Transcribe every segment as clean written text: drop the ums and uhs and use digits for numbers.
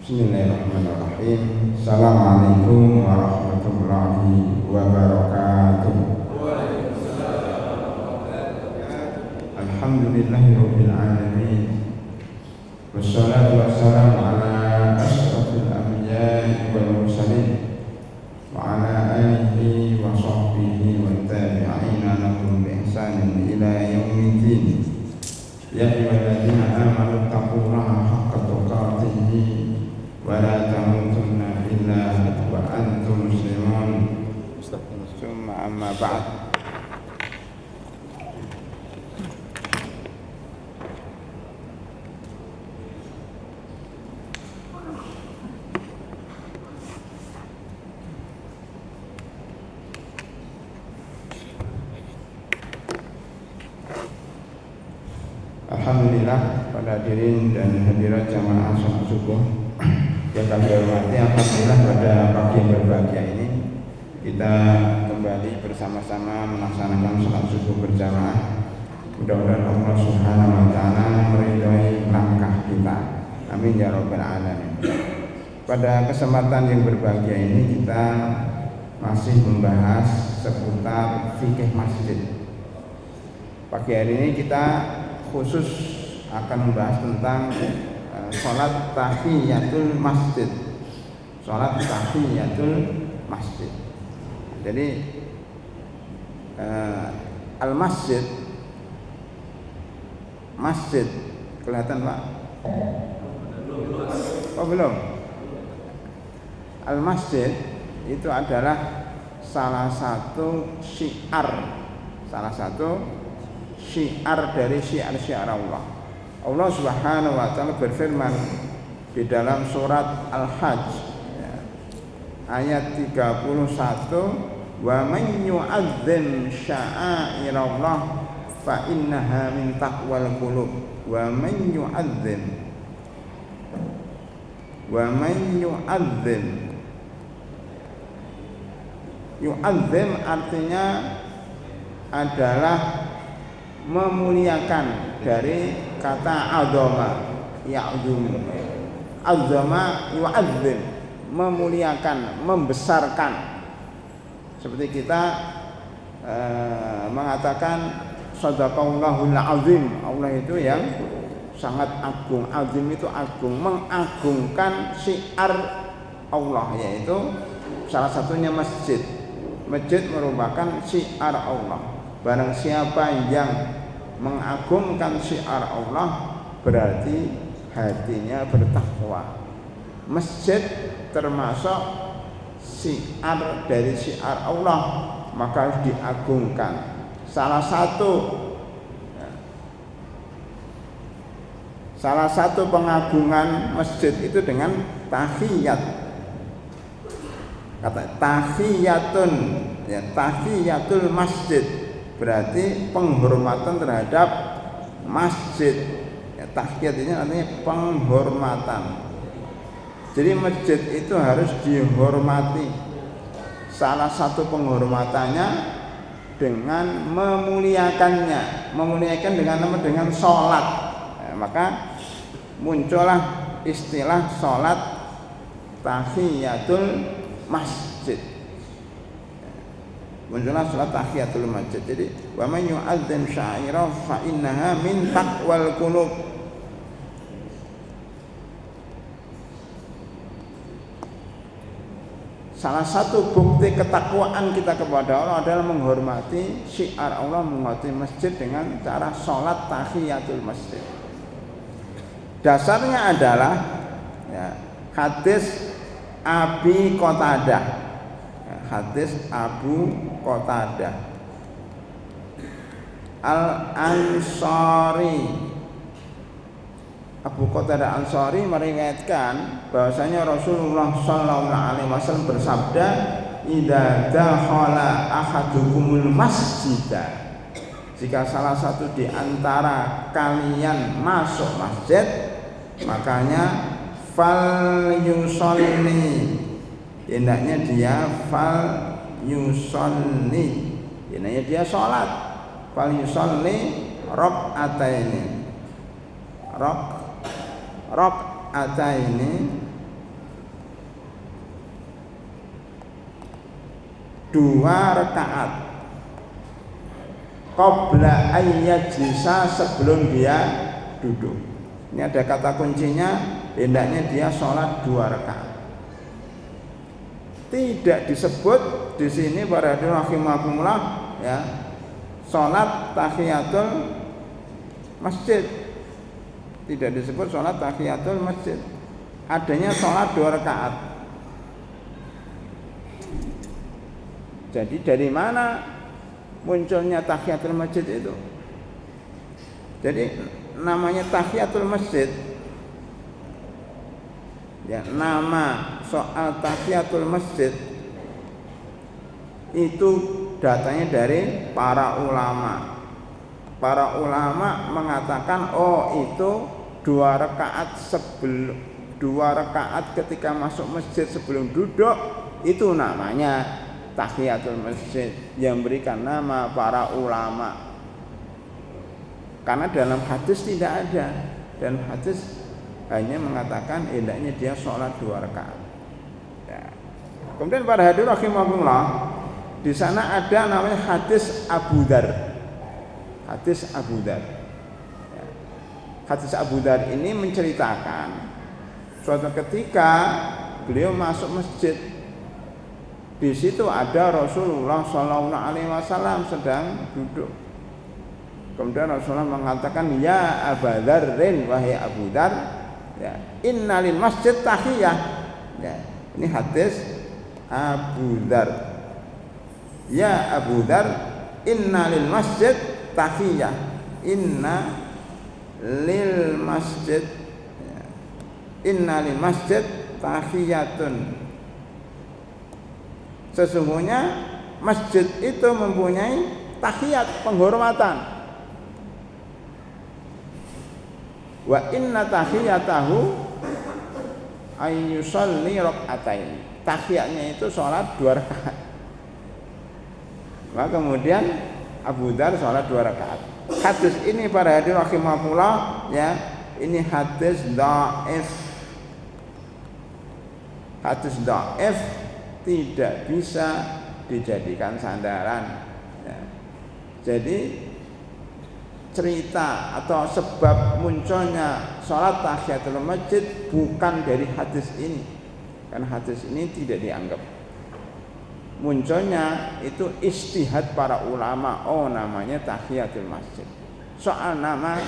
Bismillahirrahmanirrahim. Assalamualaikum warahmatullahi wabarakatuh. Alhamdulillahirabbil alamin. Wassalatu wassalamu ala asyrafil anbiya'i wal mursalin wa ala alihi wa sahbihi wa tabi'ina lahum bi ihsanin ila yaumiddin. Ya ayyuhalladzina amanu taqullaha haqqa tuqatih wa la tamutunna illa wa antum muslimun. Summa amma ba'd. Alhamdulillah pada hadirin dan hadirat jamaah sholat subuh yang kami hormati, alhamdulillah pada pagi yang berbahagia ini kita kembali bersama-sama melaksanakan sholat subuh berjamaah. Mudah-mudahan Allah Subhanahu wa taala meridhai langkah kita. Amin ya rabbal alamin. Pada kesempatan yang berbahagia ini kita masih membahas seputar fikih masjid. Pagi hari ini kita khusus akan membahas tentang sholat tahiyatul masjid. Sholat tahiyatul masjid. Jadi al-masjid, masjid kelihatan Pak? Oh belum. Al-masjid itu adalah salah satu syiar dari syiar Allah. Allah Subhanahu wa taala berfirman di dalam surat Al-Hajj ayat 31, wa man yu'azzim sya'airallah fa innaha min taqwal qulub. Wa man yu'azzim artinya adalah memuliakan, dari kata azama, ya'zum, azama yu'azzim, memuliakan, membesarkan. Seperti kita mengatakan shadaqallahul azim, Allah itu yang sangat agung. Azim itu agung, mengagungkan syiar Allah, yaitu salah satunya masjid. Masjid merupakan syiar Allah. Barang siapa yang mengagungkan syiar Allah berarti hatinya bertakwa. Masjid termasuk syiar dari syiar Allah, maka harus diagungkan. Salah satu pengagungan masjid itu dengan tahiyat. Kata tahiyatun, ya, tahiyatul masjid berarti penghormatan terhadap masjid. Ya, tahiyat ini artinya penghormatan. Jadi masjid itu harus dihormati. Salah satu penghormatannya dengan memuliakannya. Memuliakan dengan apa? Dengan sholat. Ya, maka muncullah istilah sholat tahiyatul masjid. Muncullah sholat tahiyatul masjid. Jadi wa man yu'azzim sya'airah fa innaha min taqwal qulub. Salah satu bukti ketakwaan kita kepada Allah adalah menghormati syiar Allah, menghormati masjid dengan cara sholat tahiyatul masjid. Dasarnya adalah ya, hadis Abi Qatadah, hadis Abu Qatadah Al-Ansari. Abu Qatadah Ansari meriwayatkan bahwasanya Rasulullah sallallahu alaihi wasallam bersabda, "Idza dakhala ahadukumul masjidah." Jika salah satu di antara kalian masuk masjid, makanya fal yusolli, hendaknya dia fal yusolli, hendaknya dia sholat. Fal yusolli rakaataini, rakaataini 2 rakaat qabla ayyajlisa, sebelum dia duduk. Ini ada kata kuncinya, hendaknya dia sholat 2 rakaat. Tidak disebut di sini para hadirin rahimakumullah ya, sholat tahiyatul masjid. Tidak disebut sholat tahiyatul masjid. Adanya sholat 2 rakaat. Jadi dari mana munculnya tahiyatul masjid itu? Jadi namanya tahiyatul masjid ya, nama soal tahiyatul masjid itu datanya dari para ulama. Para ulama mengatakan itu 2 rakaat sebelum 2 rakaat ketika masuk masjid sebelum duduk, itu namanya tahiyatul masjid, yang berikan nama para ulama. Karena dalam hadis tidak ada, dan hadis hanya mengatakan hendaknya dia sholat 2 rakaat. Ya. Kemudian para hadirin rahimakumullah, di sana ada namanya hadis Abu Dzar. Hadis Abu Dzar. Ya. Hadis Abu Dzar ini menceritakan suatu ketika beliau masuk masjid. Di situ ada Rasulullah Shallallahu Alaihi Wasallam sedang duduk. Kemudian Rasulullah mengatakan, ya Abu Dzarrin, wahai Abu Dzar, ya, innalil masjid tahiyah. Ya, ini hadis Abu Dzar. Ya Abu Dzar, innalil masjid tahiyah. Inna lil masjid, ya, inna lil masjid tahiyatun. Sesungguhnya masjid itu mempunyai tahiyat, penghormatan. Wa inna tahiyatahu ayyusalli rak'atain. Tahiyatnya itu sholat 2 rakaat. Maka kemudian Abu Dzar sholat 2 rakaat. Hadis ini para hadirin rahimakumullah ya, ini hadis dhaif. Hadis dhaif tidak bisa dijadikan sandaran ya. Jadi cerita atau sebab munculnya sholat tahiyatul masjid bukan dari hadis ini, karena hadis ini tidak dianggap. Munculnya itu ijtihad para ulama, namanya tahiyatul masjid. Soal nama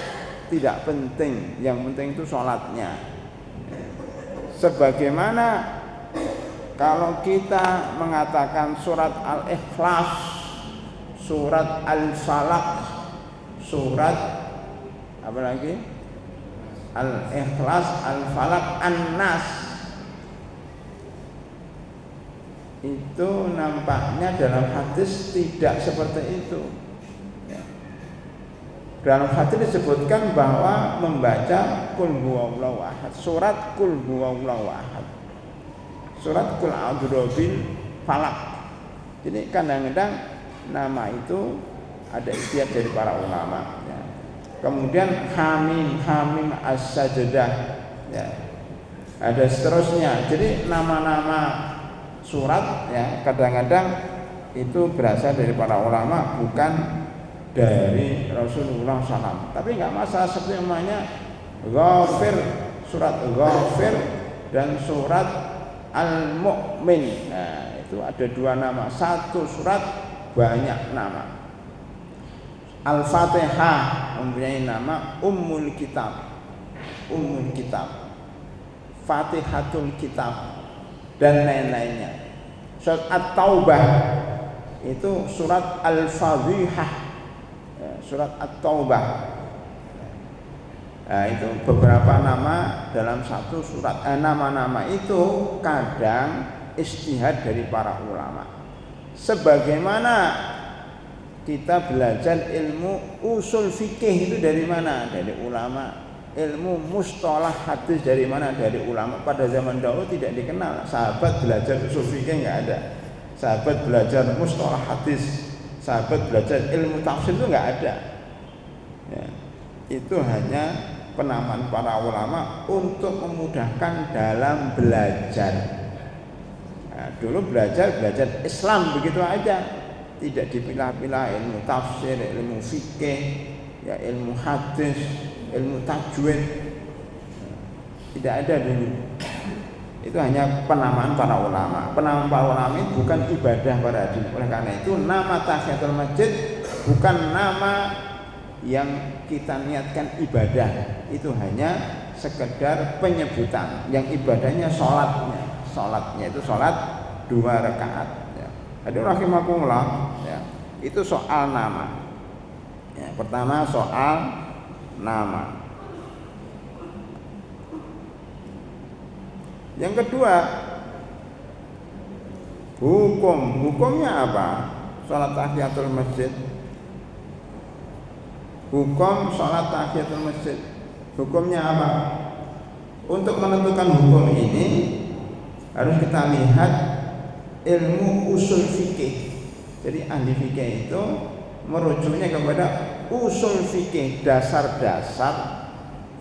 tidak penting, yang penting itu sholatnya. Sebagaimana kalau kita mengatakan surat Al-Ikhlas, surat Al-Falaq, surat apa lagi? Al-Ikhlas, Al-Falaq, An-Nas, itu nampaknya dalam hadis tidak seperti itu. Dalam hadis disebutkan bahwa membaca Qul huwallahu ahad, surat Qul huwallahu ahad, surat Qul a'udzu birabbil falaq. Jadi kadang-kadang nama itu ada ijtihad dari para ulama ya. Kemudian Hamim as-sajdah ya. Ada seterusnya. Jadi nama-nama surat ya kadang-kadang itu berasal dari para ulama, bukan dari Rasulullah SAW. Tapi nggak masalah, seperti namanya Ghafir, surat Ghafir dan surat Al-Mu'min. Nah, itu ada 2 nama, satu surat banyak nama. Al-Fatihah mempunyai nama Ummul Kitab, Ummul Kitab, Fatihatul Kitab, dan lain-lainnya. Surat At-Taubah itu surat Al-Fadhihah, surat At-Taubah. Nah, itu beberapa nama dalam satu surat. Nama-nama itu kadang ijtihad dari para ulama. Sebagaimana kita belajar ilmu usul fikih itu dari mana? Dari ulama. Ilmu mustalah hadis dari mana? Dari ulama. Pada zaman dahulu tidak dikenal. Sahabat belajar usul fikih nggak ada. Sahabat belajar mustalah hadis, sahabat belajar ilmu tafsir itu nggak ada. Ya, itu hanya penamaan para ulama untuk memudahkan dalam belajar. Nah, dulu belajar Islam begitu aja, tidak dipilah-pilah ilmu tafsir, ilmu fikih, ya ilmu hadis, ilmu tajwid, tidak ada dulu. Itu hanya penamaan para ulama. Penamaan para ulama itu bukan ibadah para hadirin. Oleh karena itu nama tahiyatul masjid bukan nama yang kita niatkan ibadah, itu hanya sekedar penyebutan. Yang ibadahnya sholatnya itu sholat 2 rakaat. Ya. Hadirin rahimakumullah, ya. Itu soal nama. Ya, pertama soal nama. Yang kedua, hukumnya apa? Sholat tahiyatul masjid. Hukum sholat tahiyatul masjid, hukumnya apa? Untuk menentukan hukum ini harus kita lihat ilmu usul fikih. Jadi ahli fikih itu merujuknya kepada usul fikih, dasar-dasar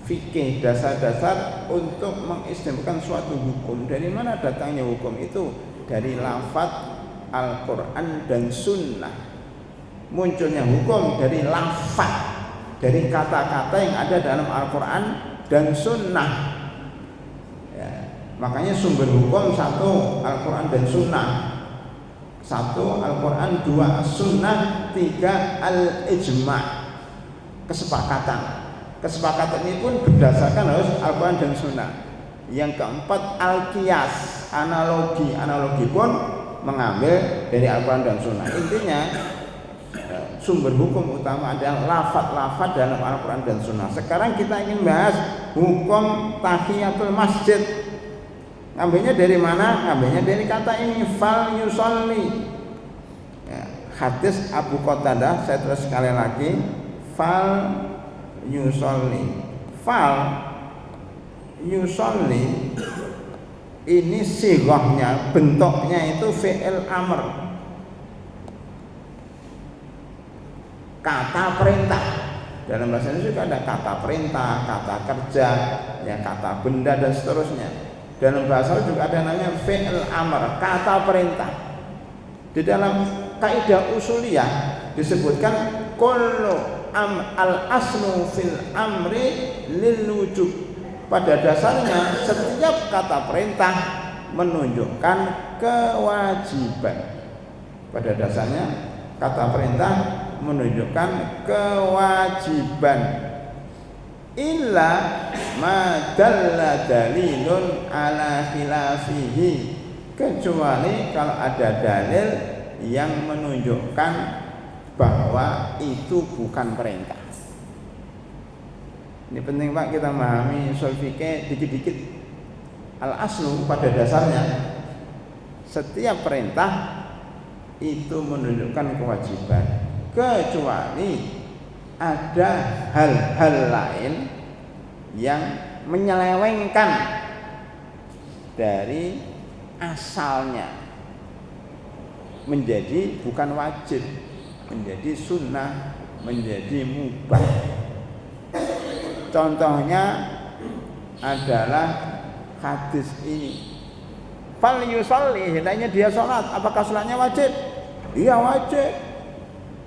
fikih, dasar-dasar untuk mengistimewakan suatu hukum. Dari mana datangnya hukum itu? Dari lafaz Al-Quran dan Sunnah. Munculnya hukum dari lafaz, dari kata-kata yang ada dalam Al-Quran dan Sunnah. Ya, makanya sumber hukum 1 Al-Quran dan Sunnah, 1 Al-Quran, 2 Sunnah, 3 Al-Ijma', kesepakatan ini pun berdasarkan harus Al-Quran dan Sunnah. Yang keempat Al-Qiyas, analogi pun mengambil dari Al-Quran dan Sunnah. Intinya sumber hukum utama adalah lafaz-lafaz dalam Al-Quran dan Sunnah. Sekarang kita ingin bahas hukum tahiyatul masjid. Ngambilnya dari mana? Ngambilnya dari kata ini, fal yusolli. Ya, hadis Abu Qatadah, saya terus sekali lagi, fal yusolli. Fal yusolli ini sighahnya, bentuknya itu fi'il amr, kata perintah. Dalam bahasa Indonesia juga ada kata perintah, kata kerja, ya kata benda dan seterusnya. Dalam bahasa Arab juga ada namanya fi'il amr, kata perintah. Di dalam kaidah usuliyah disebutkan kullu al-aslu fil amri lil wujub. Pada dasarnya setiap kata perintah menunjukkan kewajiban. Pada dasarnya kata perintah menunjukkan kewajiban. Illa ma dalla dalilun ala khilafihi, kecuali kalau ada dalil yang menunjukkan bahwa itu bukan perintah. Ini penting Pak, kita memahami usul fikih dikit-dikit. Al-aslu pada dasarnya setiap perintah itu menunjukkan kewajiban, kecuali ada hal-hal lain yang menyelewengkan dari asalnya menjadi bukan wajib, menjadi sunnah, menjadi mubah. Contohnya adalah hadis ini, fal yusalli, hendaknya dia sholat. Apakah sholatnya wajib? Iya wajib,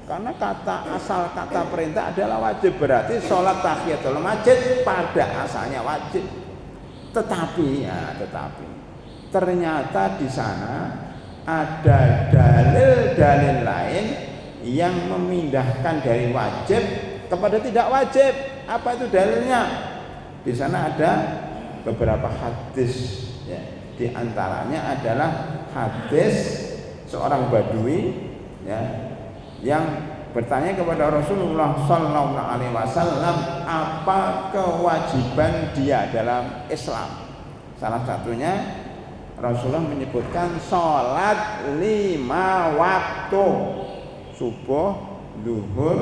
karena kata asal kata perintah adalah wajib, berarti sholat tahiyatul masjid pada asalnya wajib. Tetapi ternyata di sana ada dalil-dalil lain yang memindahkan dari wajib kepada tidak wajib. Apa itu dalilnya? Di sana ada beberapa hadis, ya. Di antaranya adalah hadis seorang badui, ya, yang bertanya kepada Rasulullah Sallallahu Alaihi Wasallam apa kewajiban dia dalam Islam. Salah satunya Rasulullah menyebutkan sholat 5 waktu, subuh, zuhur,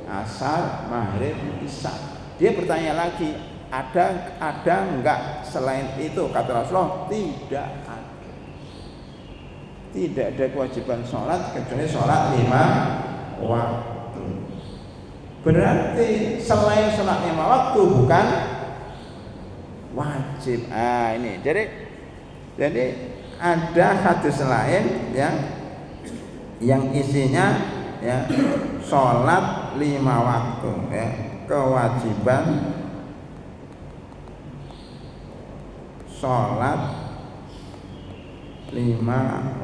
asar, maghrib, isya. Dia bertanya lagi, ada enggak selain itu? Kata Rasulullah, tidak ada. Tidak ada kewajiban sholat kecuali sholat 5 waktu. Berarti selain sholat 5 waktu bukan wajib. Ini jadi ada hadis lain yang isinya sholat 5 waktu, kewajiban sholat 5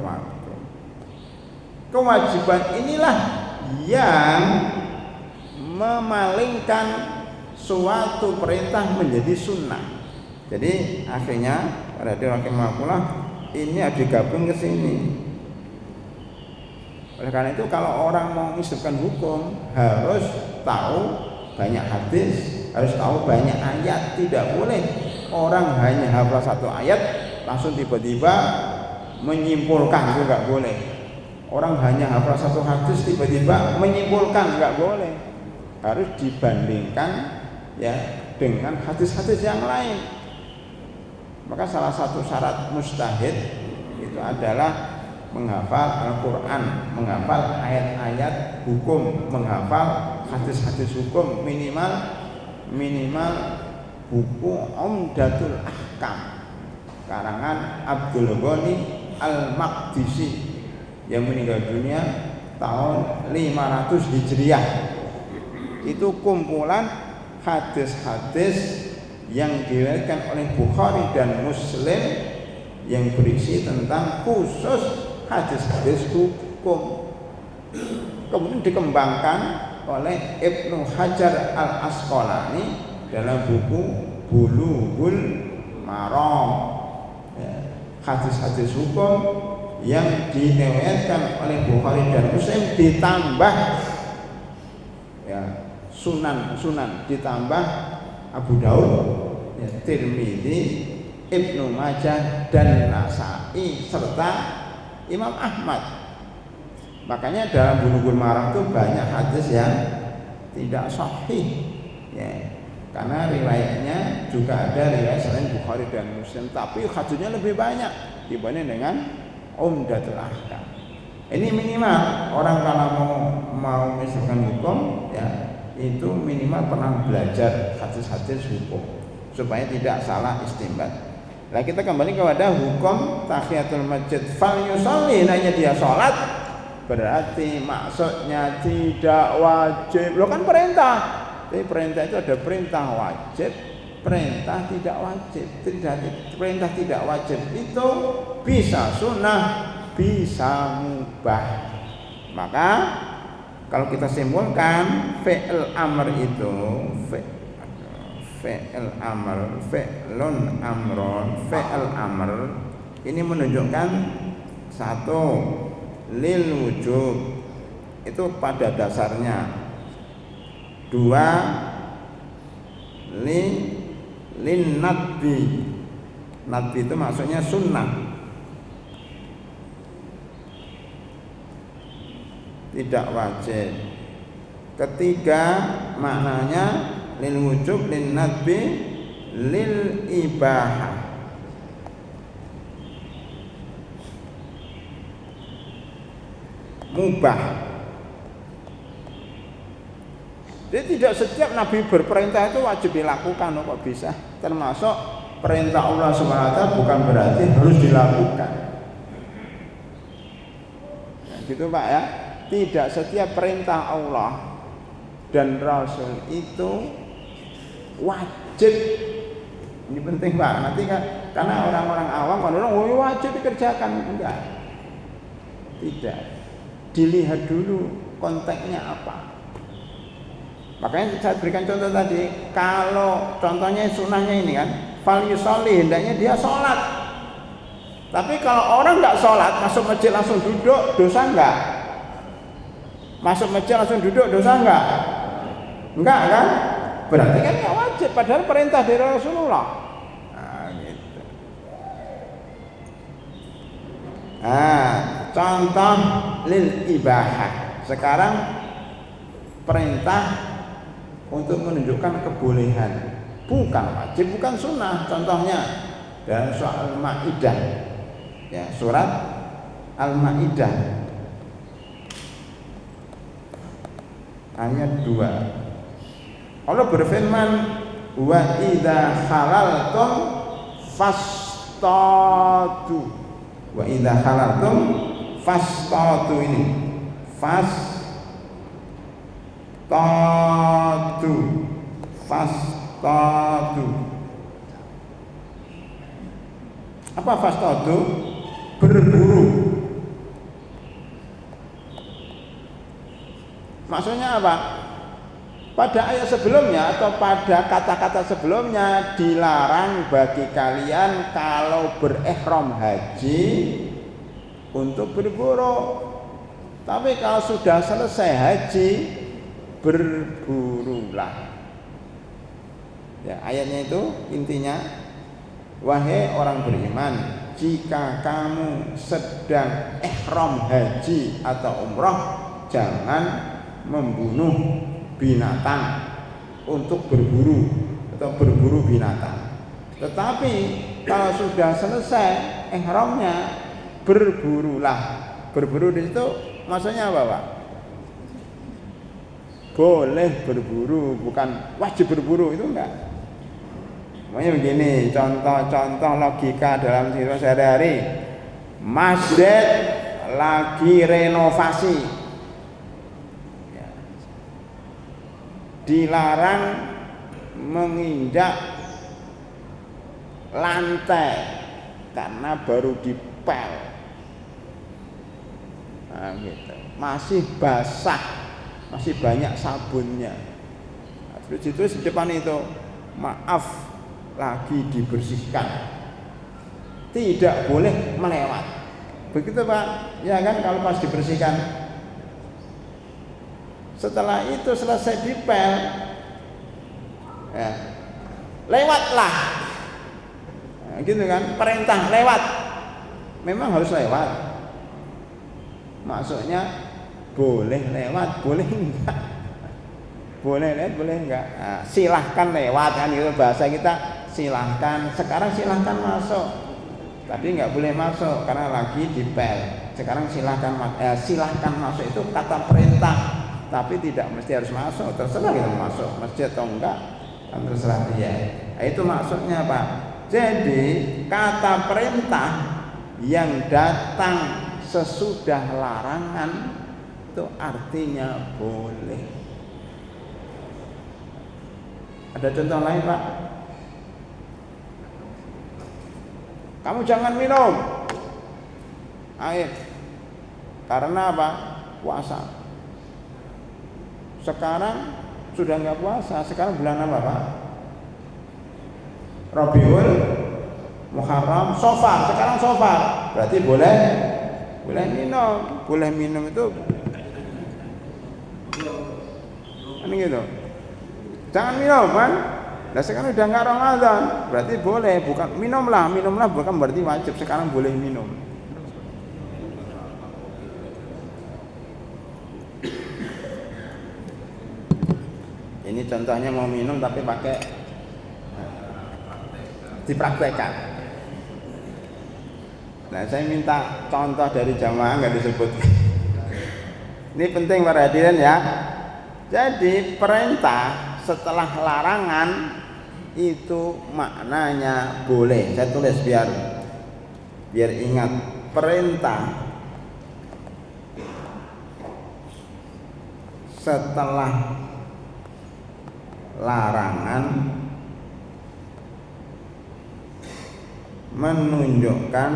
waktu. Kewajiban inilah yang memalingkan suatu perintah menjadi sunnah. Jadi akhirnya rahimahullah ini digabung ke sini. Oleh karena itu kalau orang mau mengisahkan hukum harus tahu banyak hadis, harus tahu banyak ayat. Tidak boleh orang hanya hafal satu ayat langsung tiba-tiba menyimpulkan, itu enggak boleh. Orang hanya hafal satu hadis tiba-tiba menyimpulkan, enggak boleh. Harus dibandingkan dengan hadis-hadis yang lain. Maka salah satu syarat mujtahid itu adalah menghafal Al-Quran, menghafal ayat-ayat hukum, menghafal hadis-hadis hukum, minimal buku Umdatul Ahkam karangan Abdul Ghani Al-Maqdisi yang meninggal dunia tahun 500 Hijriah. Itu kumpulan hadis-hadis yang diriwayatkan oleh Bukhari dan Muslim yang berisi tentang khusus hadis-hadis hukum. Kemudian dikembangkan oleh Ibnu Hajar Al-Asqalani dalam buku Bulughul Maram, hadis-hadis hukum yang diriwayatkan oleh Bukhari dan Muslim ditambah sunan ditambah Abu Daud, Tirmidzi, Ibnu Majah dan Nasa'i serta Imam Ahmad. Makanya dalam Bulughul Maram itu banyak hadis yang tidak sahih, karena riwayatnya juga ada riwayat selain Bukhari dan Muslim, tapi hadisnya lebih banyak dibanding dengan Umdatul Ahkam. Ini minimal orang kalau mau misalkan hukum itu minimal pernah belajar hadis-hadis hukum supaya tidak salah istinbat. Nah, kita kembali kepada hukum tahiyatul masjid. Fal yusalli, hanya dia sholat, berarti maksudnya tidak wajib. Lo kan perintah. Tapi perintah itu ada perintah wajib, perintah tidak wajib. Perintah tidak wajib itu bisa sunnah, bisa mubah. Maka kalau kita simpulkan fi'il amr itu fi'il amr, fi'lun amron, fi'il amr ini menunjukkan satu lil wujub itu pada dasarnya, dua lin nadbi, nadbi itu maksudnya sunnah, tidak wajib. Ketiga maknanya lil wujub, lin nadbi, lil ibahah. Mubah. Jadi tidak setiap Nabi berperintah itu wajib dilakukan, kok bisa. Termasuk perintah Allah SWT bukan berarti harus dilakukan. Nah, gitu Pak ya. Tidak setiap perintah Allah dan Rasul itu wajib. Ini penting Pak. Nanti karena orang-orang awam kan wajib dikerjakan, enggak. Tidak. Dilihat dulu konteksnya apa. Makanya saya berikan contoh tadi. Kalau contohnya sunnahnya ini kan, fal yusolli, hendaknya dia sholat. Tapi kalau orang nggak sholat, masuk masjid langsung duduk, dosa enggak? Masuk masjid langsung duduk, dosa enggak? Enggak kan? Berarti kan nggak wajib, padahal perintah dari Rasulullah. Nah, gitu. Contoh lil ibahah. Sekarang perintah untuk menunjukkan kebolehan, bukan wajib, bukan sunnah. Contohnya dalam surat Al-Maidah, ya, surat Al-Maidah ayat 2. Allah berfirman, wa idza halaltum fastadu. Wa idza halaltum fastatu ini. Fastatu. Apa fastatu? Berburu. Maksudnya apa? Pada ayat sebelumnya atau pada kata-kata sebelumnya dilarang bagi kalian kalau berihram haji untuk berburu. Tapi kalau sudah selesai haji berburulah. Ya, ayatnya itu intinya, wahai orang beriman, jika kamu sedang ihram haji atau umrah, jangan membunuh binatang untuk berburu atau berburu binatang. Tetapi kalau sudah selesai ihramnya, berburulah. Berburu di situ maksudnya apa, Pak? Boleh berburu, bukan wajib berburu, itu enggak. Makanya begini, contoh-contoh logika dalam kehidupan sehari-hari. Masjid lagi renovasi, dilarang menginjak lantai karena baru dipel. Nah, gitu. Masih basah, masih banyak sabunnya. Terus itu di depan itu, maaf, lagi dibersihkan, tidak boleh melewat. Begitu, Pak, ya kan, kalau pas dibersihkan. Setelah itu selesai dipel, ya, lewatlah, nah, gitu kan, perintah lewat, memang harus lewat. Maksudnya boleh lewat, boleh enggak? Boleh lewat, boleh enggak? Nah, silahkan lewat, kan itu bahasa kita, silahkan. Sekarang silahkan masuk, tapi enggak boleh masuk karena lagi dipel. Sekarang silahkan masuk itu kata perintah, tapi tidak mesti harus masuk. Terserah kita masuk masjid atau enggak, kan terserah dia. Nah, itu maksudnya, Pak. Jadi kata perintah yang datang sesudah larangan itu artinya boleh. Ada contoh lain, Pak? Kamu jangan minum air karena apa? Puasa. Sekarang sudah nggak puasa. Sekarang bulan apa, Pak? Rabiul, Muharram, Safar. Sekarang Safar. Berarti boleh minum. Boleh minum itu kan gitu. Jangan minum, kan? Nah, sekarang udah nggak Ramadan, berarti boleh. Bukan minumlah bukan berarti wajib. Sekarang boleh minum. Ini contohnya mau minum tapi pakai dipraktekkan. Nah, saya minta contoh dari jamaah, nggak disebut. Ini penting para hadirin ya. Jadi perintah setelah larangan itu maknanya boleh. Saya tulis biar ingat. Perintah setelah larangan menunjukkan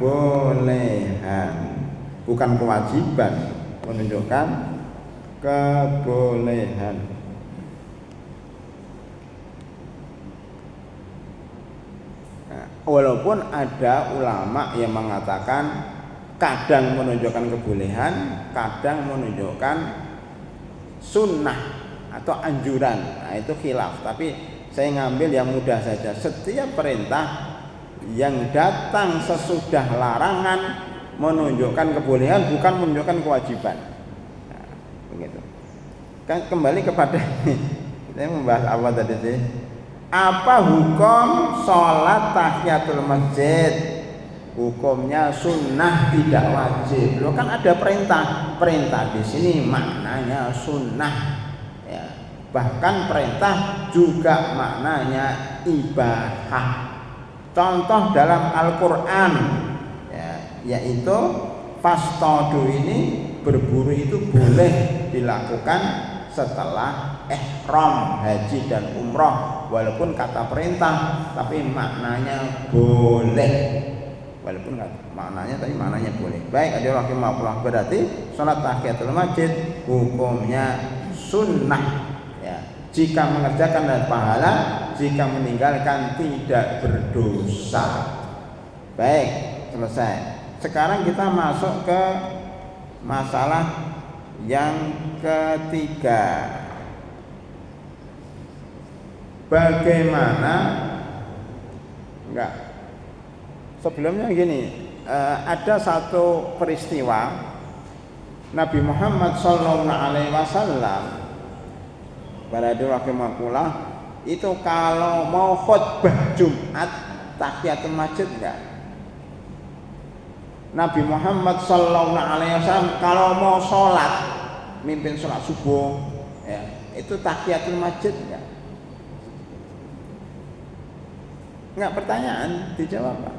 kebolehan, bukan kewajiban, menunjukkan kebolehan. Nah, walaupun ada ulama yang mengatakan kadang menunjukkan kebolehan, kadang menunjukkan sunnah atau anjuran. Nah, itu khilaf, tapi saya ngambil yang mudah saja. Setiap perintah yang datang sesudah larangan menunjukkan kebolehan, bukan menunjukkan kewajiban. Nah, begitu. Kan kembali kepada kita membahas apa tadi sih? Apa hukum sholat tahiyatul masjid? Hukumnya sunnah, tidak wajib. Loh, kan ada perintah di sini maknanya sunnah. Ya. Bahkan perintah juga maknanya ibahah. Contoh dalam Al-Quran yaitu fastadu ini berburu itu boleh dilakukan setelah ihram haji dan umroh, walaupun kata perintah tapi maknanya boleh, walaupun maknanya tapi maknanya boleh. Baik, ada rahimahullah, berarti salat tahiyatul masjid hukumnya sunnah ya. Jika mengerjakan dan pahala, jika meninggalkan tidak berdosa. Baik, selesai. Sekarang kita masuk ke masalah yang ketiga. Bagaimana sebelumnya gini, ada satu peristiwa Nabi Muhammad SAW pada rahimahullah itu kalau mau khutbah Jumat tahiyatul masjid enggak. Nabi Muhammad SAW kalau mau sholat, mimpin sholat subuh ya, itu tahiyatul masjid enggak pertanyaan, dijawab Pak.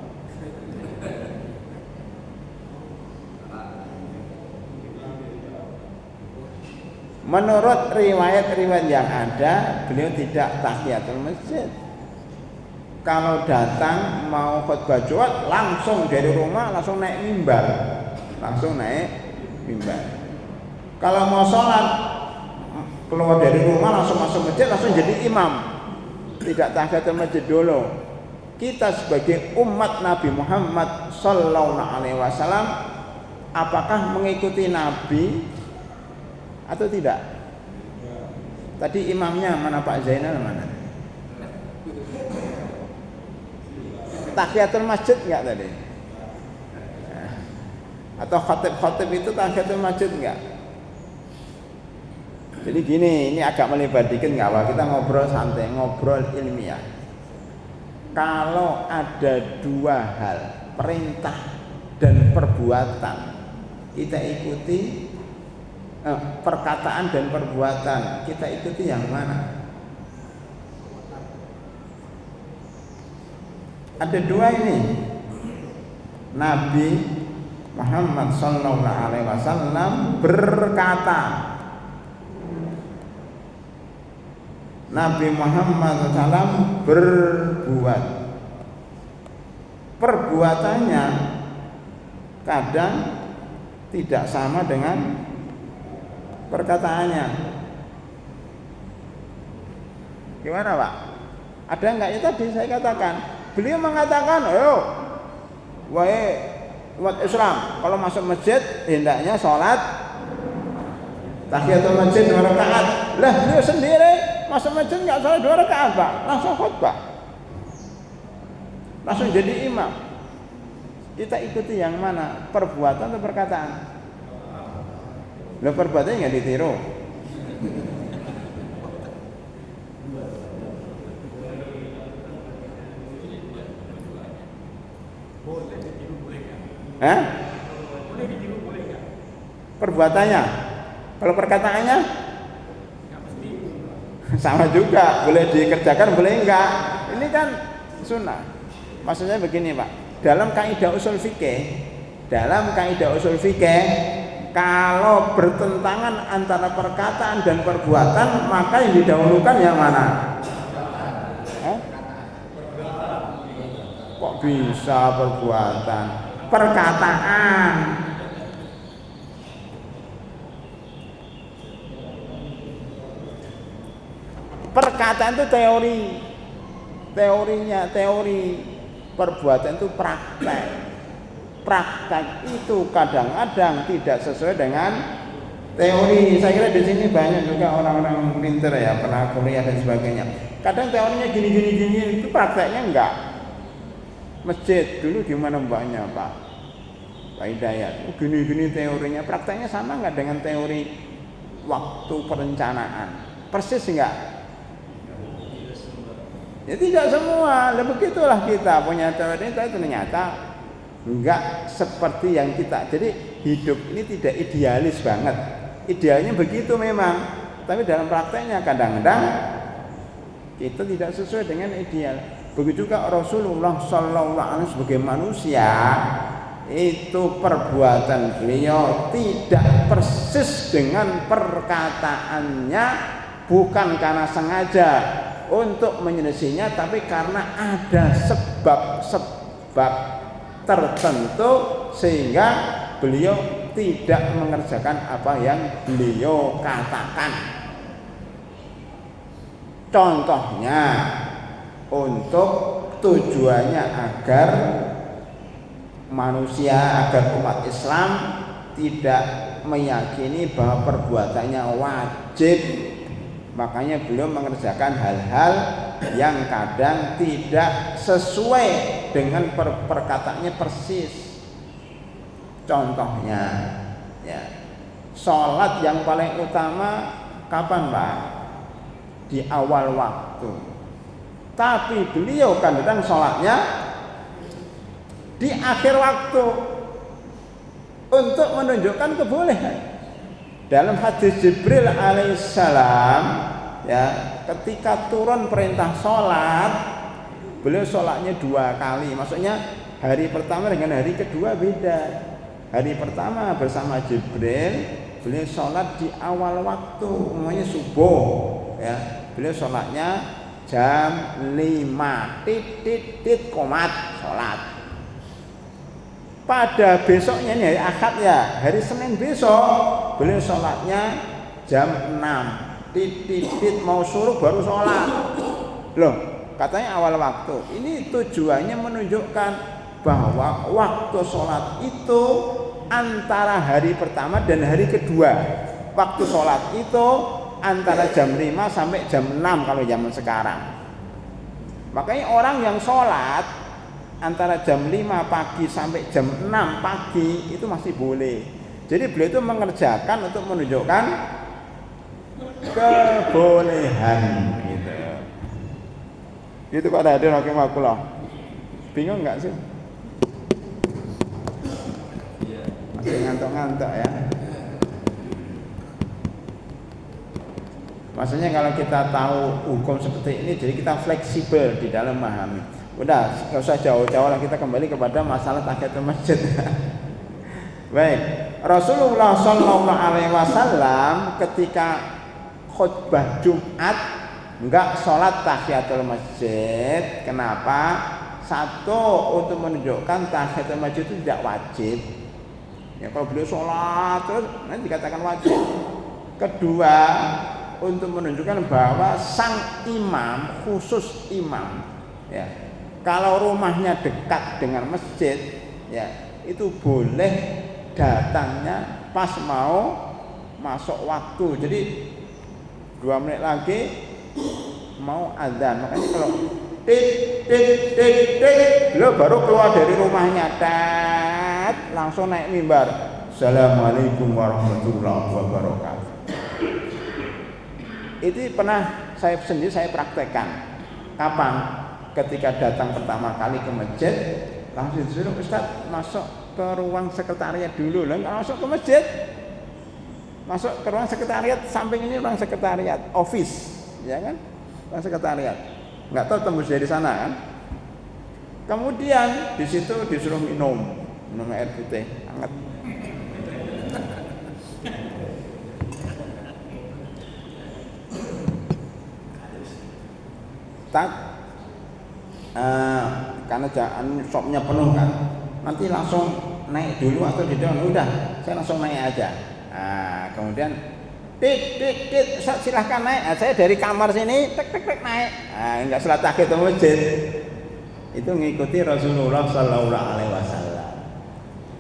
Menurut riwayat-riwayat yang ada, beliau tidak tahiyatul masjid. Kalau datang mau khutbah Jumat langsung dari rumah langsung naik mimbar. Kalau mau sholat keluar dari rumah langsung masuk masjid, langsung jadi imam. Tidak tahiyatul masjid dulu. Kita sebagai umat Nabi Muhammad SAW, apakah mengikuti Nabi atau tidak? Tadi imamnya mana, Pak Zainal mana? Tahiyatul masjid enggak tadi? Atau khatib itu tahiyatul masjid enggak? Jadi gini, ini agak melebar dikit enggak apa? Kita ngobrol santai, ngobrol ilmiah. Kalau ada dua hal, perintah dan perbuatan, kita ikuti perkataan dan perbuatan, kita ikuti yang mana? Ada dua ini. Nabi Muhammad SAW berkata, Nabi Muhammad SAW berbuat. Perbuatannya kadang tidak sama dengan perkataannya. Gimana Pak? Ada enggak? Ya tadi saya katakan, beliau mengatakan, ayo wahai umat Islam, kalau masuk masjid hendaknya sholat tahiyatul masjid 2 rakaat. Lah beliau sendiri masuk masjid enggak sholat 2 rakaat Pak, langsung khutbah, langsung jadi imam. Kita ikuti yang mana? Perbuatan atau perkataan? Lah perbuatannya enggak ditiru. Perbuatannya, kalau perkataannya sama juga, boleh dikerjakan boleh enggak. Ini kan sunnah. Maksudnya begini Pak, dalam kaidah usul fikih, kalau bertentangan antara perkataan dan perbuatan, maka yang didahulukan yang mana? Kok bisa perbuatan? Perkataan. Perkataan itu teori. Perbuatan itu praktek. Praktek itu kadang-kadang tidak sesuai dengan teori. Saya kira di sini banyak juga orang-orang pintar ya, pernah kuliah dan sebagainya. Kadang teorinya gini, itu prakteknya enggak. Masjid dulu gimana mbaknya Pak Hidayat? Gini teorinya, prakteknya sama enggak dengan teori waktu perencanaan? Persis enggak? Ya tidak semua. Dan begitulah kita punya teori, tapi ternyata enggak seperti yang kita. Jadi hidup ini tidak idealis banget. Idealnya begitu memang. tapi dalam prakteknya kadang-kadang kita tidak sesuai dengan ideal. Begitu juga Rasulullah Sallallahu Alaihi Wasallam sebagai manusia, itu perbuatan beliau tidak persis dengan perkataannya, bukan karena sengaja untuk menyelesaikannya, tapi karena ada sebab-sebab tertentu sehingga beliau tidak mengerjakan apa yang beliau katakan. Contohnya, untuk tujuannya agar manusia, agar umat Islam tidak meyakini bahwa perbuatannya wajib, makanya beliau mengerjakan hal-hal yang kadang tidak sesuai dengan perkataannya persis. Contohnya, ya, sholat yang paling utama kapan, Pak? Di awal waktu. Tapi beliau kadang sholatnya di akhir waktu untuk menunjukkan kebolehan. Dalam hadis Jibril alaihissalam, ya, ketika turun perintah sholat, beliau sholatnya 2 kali. Maksudnya hari pertama dengan hari kedua beda. Hari pertama bersama Jibril, beliau sholat di awal waktu, namanya subuh, ya. Beliau sholatnya jam 5 komat sholat. Pada besoknya ini hari Ahad, ya, hari Senin besok beliau sholatnya jam 6 mau suruh baru sholat. Loh, katanya awal waktu. Ini tujuannya menunjukkan bahwa waktu sholat itu antara hari pertama dan hari kedua. Waktu sholat itu antara jam 5 sampai jam 6 kalau zaman sekarang. Makanya orang yang sholat antara jam 5 pagi sampai jam 6 pagi itu masih boleh. Jadi beliau itu mengerjakan untuk menunjukkan kebolehan gitu. Itu Pak Hadir rahimakumullah. Bingung enggak sih? Masih ngantuk-ngantuk ya. Maksudnya kalau kita tahu hukum seperti ini, jadi kita fleksibel di dalam memahami. Udah, nggak usah jauh-jauh lah, kita kembali kepada masalah tahiyatul masjid. Baik, Rasulullah Sallallahu Alaihi Wasallam ketika khutbah Jumat nggak sholat tahiyatul masjid. Kenapa? Satu, untuk menunjukkan tahiyatul masjid itu tidak wajib. Ya, kalau beliau sholat terus nanti dikatakan wajib. Kedua, untuk menunjukkan bahwa sang imam, khusus imam, ya, kalau rumahnya dekat dengan masjid, ya, itu boleh datangnya pas mau masuk waktu. Jadi 2 menit lagi mau azan. Makanya kalau beliau baru keluar dari rumahnya, langsung naik mimbar. Assalamualaikum warahmatullahi wabarakatuh. Itu pernah saya praktekkan. Kapan? Ketika datang pertama kali ke masjid, langsung disuruh Ustaz masuk ke ruang sekretariat dulu. Lah enggak masuk ke masjid. Masuk ke ruang sekretariat, samping ini ruang sekretariat, office, ya kan? Ruang sekretariat. Enggak tahu tembus dari sana kan? Kemudian di situ disuruh minum air putih hangat. Karena shopnya penuh kan, nanti langsung naik dulu atau di depan. Udah, saya langsung naik aja. Kemudian silahkan naik. Saya dari kamar sini tek naik. Enggak salat tahiyatul masjid. Itu mengikuti Rasulullah Sallallahu Alaihi Wasallam.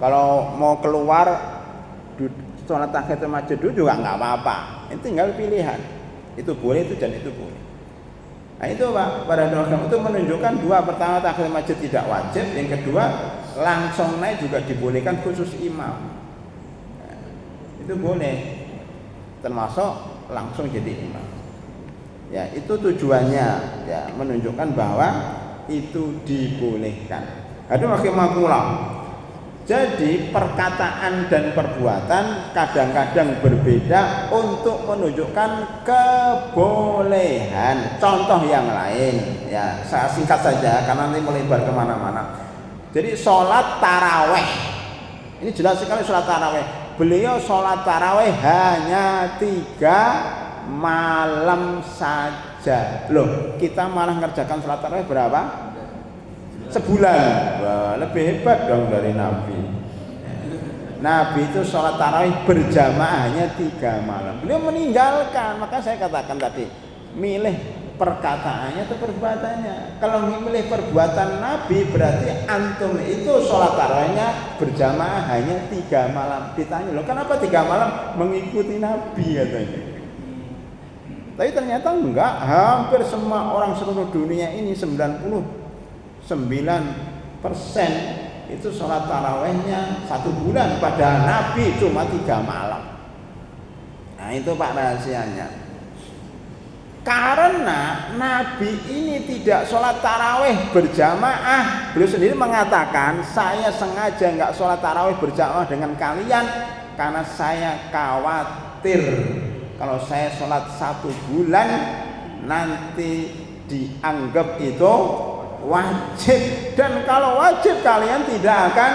Kalau mau keluar salat tahiyatul masjid dulu juga nggak apa-apa. Itu tinggal pilihan. Itu boleh itu dan itu boleh. Nah itu Pak, pada doa itu menunjukkan 2, pertama tahiyatul masjid tidak wajib, yang kedua langsung naik juga dibolehkan khusus imam. Nah, itu boleh, termasuk langsung jadi imam. Ya itu tujuannya, ya menunjukkan bahwa itu dibolehkan. Hadirin rahimakumullah. Jadi perkataan dan perbuatan kadang-kadang berbeda untuk menunjukkan kebolehan. Contoh yang lain, ya saya singkat saja karena nanti melebar kemana-mana. Jadi sholat taraweh, ini jelas sekali sholat taraweh. Beliau sholat taraweh hanya 3 malam saja. Loh, kita malah ngerjakan sholat taraweh berapa? Sebulan. Wah, lebih hebat dong dari Nabi. Nabi itu sholat tarawih berjamaah hanya 3 malam. Beliau meninggalkan, maka saya katakan tadi, milih perkataannya atau perbuatannya. Kalau milih perbuatan Nabi berarti antum itu sholat tarawihnya berjamaah hanya 3 malam. Ditanya, loh kenapa 3 malam? Mengikuti Nabi katanya. Tapi ternyata enggak, hampir semua orang seluruh dunia ini 99% itu sholat tarawehnya 1 bulan, padahal Nabi cuma 3 malam. Nah itu Pak rahasianya. Karena Nabi ini tidak sholat taraweh berjamaah, beliau sendiri mengatakan saya sengaja nggak sholat taraweh berjamaah dengan kalian karena saya khawatir kalau saya sholat 1 bulan nanti dianggap itu wajib, dan kalau wajib kalian tidak akan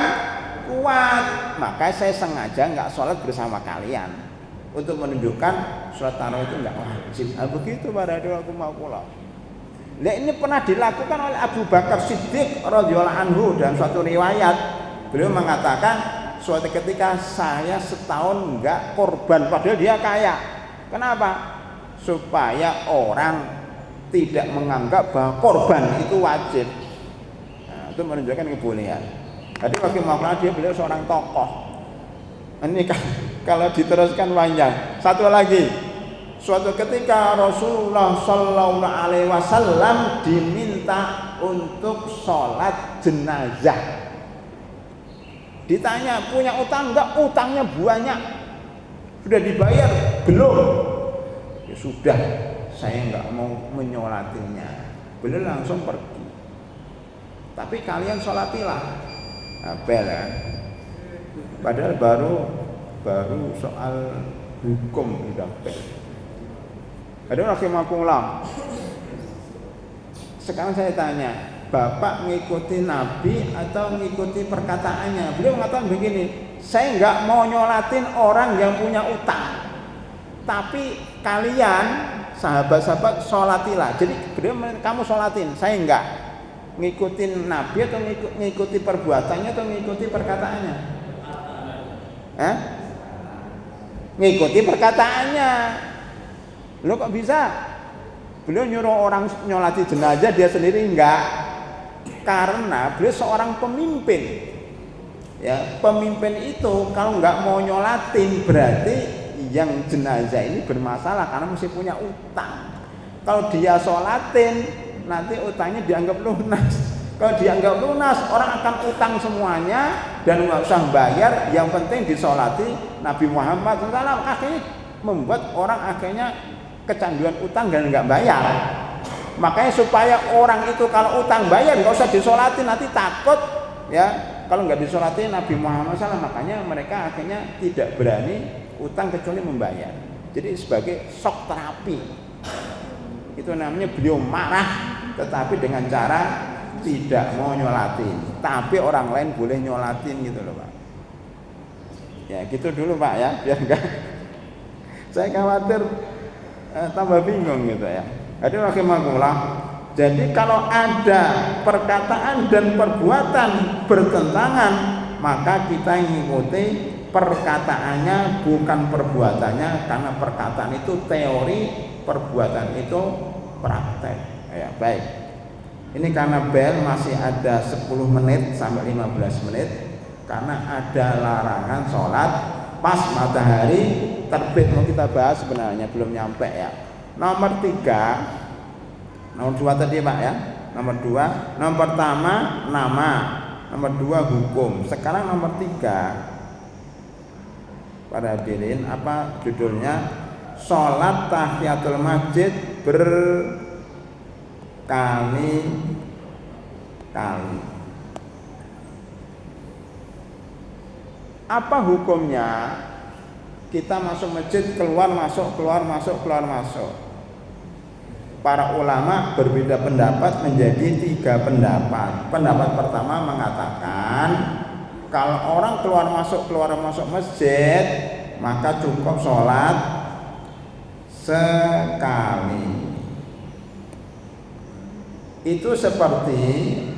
kuat, maka saya sengaja nggak sholat bersama kalian untuk menunjukkan sholat tarawih itu nggak wajib. Nah, begitu para hadirin. Nah, ini pernah dilakukan oleh Abu Bakar Siddiq radhiyallahu anhu dan suatu riwayat beliau mengatakan suatu ketika saya setahun nggak korban padahal dia kaya. Kenapa? Supaya orang tidak menganggap bahwa korban itu wajib. Nah, itu menunjukkan kebolehan. Jadi wakil makna beliau seorang tokoh. Ini kalau diteruskan panjang. Satu lagi, suatu ketika Rasulullah Shallallahu Alaihi Wasallam diminta untuk sholat jenazah. Ditanya punya utang enggak? Utangnya banyak. Sudah dibayar? Belum. Ya sudah. Saya nggak mau menyolatinya. Beliau langsung pergi. Tapi kalian sholatilah. Apel kan? Padahal baru soal hukum udah bel. Ada rahimakumullah. Sekarang saya tanya, Bapak mengikuti Nabi atau mengikuti perkataannya? Beliau mengatakan begini, saya nggak mau nyolatin orang yang punya utang. Tapi kalian sahabat-sahabat sholatilah. Jadi beliau kamu sholatin, saya enggak. Ngikutin Nabi atau ngikuti perbuatannya atau ngikuti perkataannya? Ngikuti perkataannya. Lo kok bisa? Beliau nyuruh orang nyolati jenazah, dia sendiri enggak. Karena beliau seorang pemimpin. Ya, pemimpin itu kalau enggak mau nyolatin berarti yang jenazah ini bermasalah karena mesti punya utang. Kalau dia sholatin nanti utangnya dianggap lunas. Kalau dianggap lunas orang akan utang semuanya dan nggak usah bayar. Yang penting disolati Nabi Muhammad SAW. Akhirnya membuat orang akhirnya kecanduan utang dan nggak bayar. Makanya supaya orang itu kalau utang bayar nggak usah disolatin, nanti takut ya kalau nggak disolatin Nabi Muhammad SAW. Makanya mereka akhirnya tidak berani utang kecuali membayar. Jadi sebagai shock terapi. Itu namanya beliau marah tetapi dengan cara tidak mau nyolatin. Tapi orang lain boleh nyolatin gitu loh Pak. Ya gitu dulu Pak ya, biar enggak saya khawatir tambah bingung gitu ya. Jadi rahimakumullah. Jadi kalau ada perkataan dan perbuatan bertentangan, maka kita mengikuti perkataannya bukan perbuatannya, karena perkataan itu teori, perbuatan itu praktek. Ya, baik. Ini karena bel masih ada 10 menit sampai 15 menit karena ada larangan sholat pas matahari terbit. Mau kita bahas sebenarnya belum nyampe ya. Nomor 3, nomor 2 tadi Pak ya. Nomor 2, nomor pertama nama, nomor 2 hukum. Sekarang nomor 3. Para hadirin, apa judulnya? Sholat tahiyatul masjid berkali-kali. Apa hukumnya kita masuk masjid keluar masuk keluar masuk keluar masuk? Para ulama berbeda pendapat menjadi 3 pendapat. Pendapat pertama mengatakan kalau orang keluar masuk masjid maka cukup sholat sekali. Itu seperti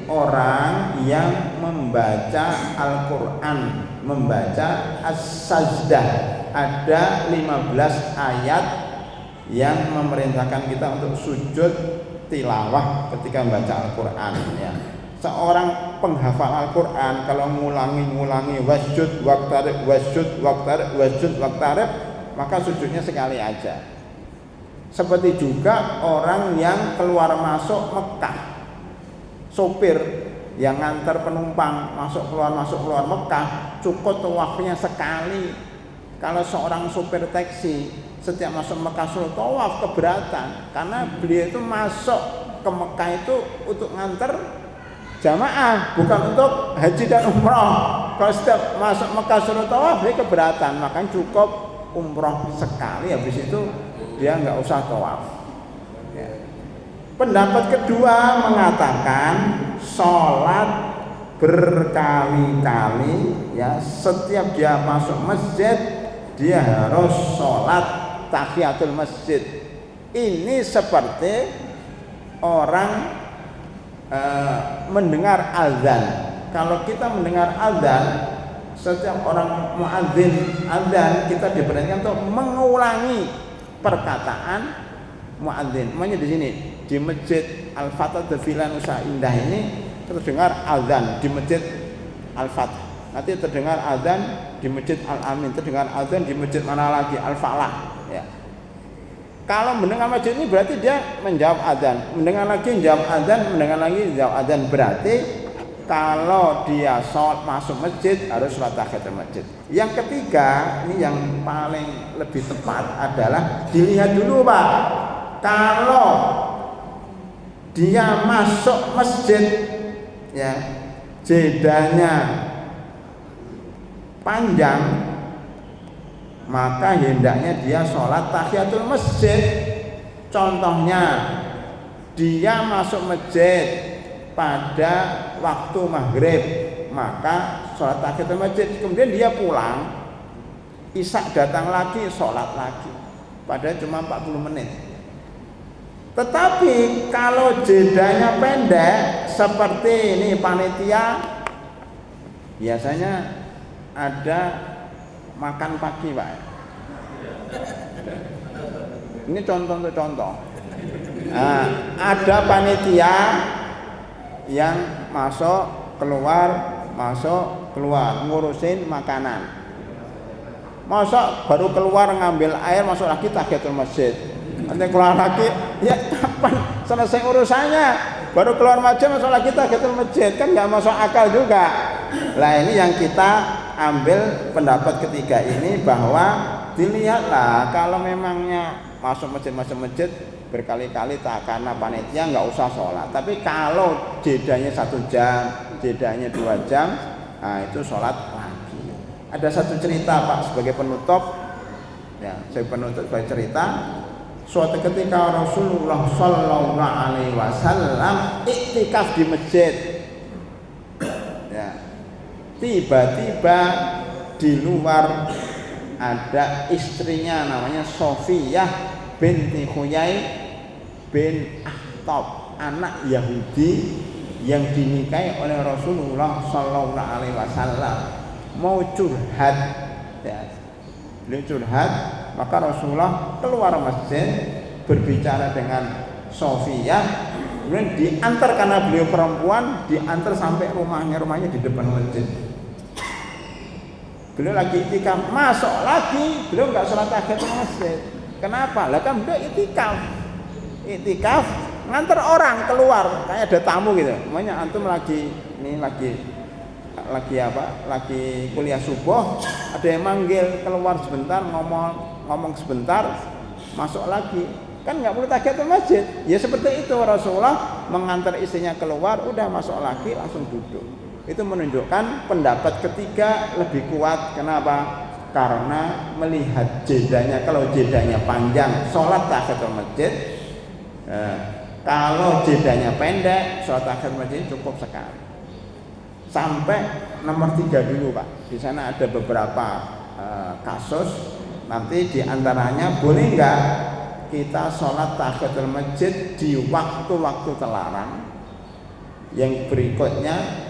orang yang membaca Al-Quran, membaca As-Sajdah. Ada 15 ayat yang memerintahkan kita untuk sujud tilawah ketika membaca Al-Quran, ya. Seorang penghafal Al-Quran kalau ngulangi wasjud waqtarib wasjud waqtarib wasjud waqtarib, maka sujudnya sekali aja. Seperti juga orang yang keluar masuk Mekah, sopir yang ngantar penumpang masuk keluar Mekah, cukup tawafnya sekali. Kalau seorang sopir taksi setiap masuk Mekah suruh tawaf, keberatan, karena beliau itu masuk ke Mekah itu untuk ngantar jamaah, bukan untuk haji dan umroh. Kalau setiap masuk Mekah suruh tawaf, dia keberatan, makanya cukup umroh sekali, habis itu dia nggak usah tawaf, ya. Pendapat kedua mengatakan sholat berkali-kali, ya, setiap dia masuk masjid dia harus sholat tahiyatul masjid. Ini seperti orang mendengar azan. Kalau kita mendengar azan, setiap orang muadzin azan, kita diperintahkan untuk mengulangi perkataan muadzin. Makanya di sini di Masjid Al-Fatah Devilan Nusa Indah ini terdengar azan di Masjid Al-Fatah. Nanti terdengar azan di Masjid Al-Amin, terdengar azan di masjid mana lagi, Al-Falah, ya. Kalau mendengar masjid ini berarti dia menjawab azan, mendengar lagi menjawab azan, mendengar lagi menjawab azan. Berarti kalau dia sholat masuk masjid harus sholat tahiyatul masjid. Yang ketiga, ini yang paling lebih tepat adalah dilihat dulu, Pak. Kalau dia masuk masjid, ya, jedanya panjang, maka hendaknya dia sholat tahiyatul masjid. Contohnya, dia masuk masjid pada waktu maghrib, maka sholat tahiyatul masjid. Kemudian dia pulang, isya datang lagi, sholat lagi, padahal cuma 40 menit. Tetapi kalau jedanya pendek seperti ini, panitia biasanya ada makan pagi, Pak. Ini contoh untuk contoh. Nah, ada panitia yang masuk keluar ngurusin makanan. Masuk baru keluar ngambil air, masuk lagi tahiyatul masjid. Nanti keluar lagi, ya kapan selesai urusannya? Baru keluar masjid masuk lagi tahiyatul masjid, kan nggak masuk akal juga. Nah, ini yang kita ambil pendapat ketiga ini, bahwa dilihatlah kalau memangnya masuk masjid berkali-kali tak karena panitia nggak usah sholat. Tapi kalau jedanya 1 jam, jedanya 2 jam, nah itu sholat lagi. Ada satu cerita, Pak, sebagai penutup, ya, sebagai cerita. Suatu ketika Rasulullah Shallallahu Alaihi Wasallam iktikaf di masjid, ya. Tiba-tiba di luar ada istrinya namanya Sofiyah binti Huyai bin Akhtab, anak Yahudi yang dinikahi oleh Rasulullah Sallallahu Alaihi Wasallam, mau curhat, ya. Beliau curhat, maka Rasulullah keluar masjid berbicara dengan Sofiyah, kemudian diantar, karena beliau perempuan, diantar sampai rumahnya di depan masjid. Beliau lagi itikaf, masuk lagi, beliau nggak sholat tahiyatul masjid. Kenapa? Lah kan beliau itikaf ngantar orang keluar, kayak ada tamu gitu. Namanya antum lagi kuliah subuh, ada yang manggil keluar sebentar, ngomong sebentar, masuk lagi, kan nggak perlu tahiyatul masjid. Ya seperti itu, Rasulullah mengantar istrinya keluar, udah masuk lagi langsung duduk. Itu menunjukkan pendapat ketiga lebih kuat. Kenapa? Karena melihat jedanya, kalau jedanya panjang sholat tahiyatul masjid, kalau jedanya pendek sholat tahiyatul masjid cukup sekali. Sampai nomor 3 dulu Pak. Di sana ada beberapa kasus. Nanti diantaranya boleh nggak kita sholat tahiyatul masjid di waktu-waktu terlarang. Yang berikutnya,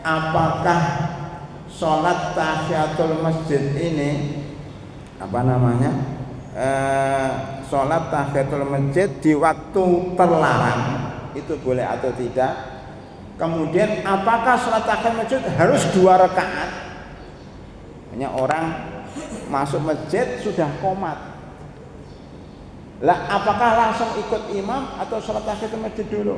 apakah sholat tahiyatul masjid ini sholat tahiyatul masjid di waktu terlarang itu boleh atau tidak? Kemudian apakah sholat tahiyatul masjid harus 2 rakaat? Hanya orang masuk masjid sudah qomat. Lah apakah langsung ikut imam atau sholat tahiyatul masjid dulu?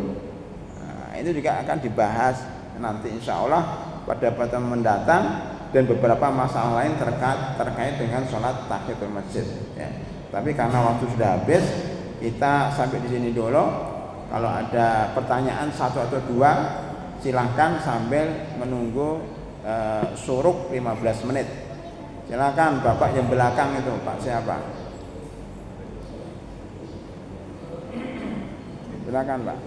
Nah, itu juga akan dibahas nanti insya Allah pada pertemuan mendatang, dan beberapa masalah lain terkait dengan sholat tahiyatul masjid. Ya. Tapi karena waktu sudah habis, kita sampai di sini dulu. Kalau ada pertanyaan 1 atau 2, silahkan sambil menunggu suruk 15 menit. Silakan Bapak yang belakang itu, Pak siapa? Silakan Pak.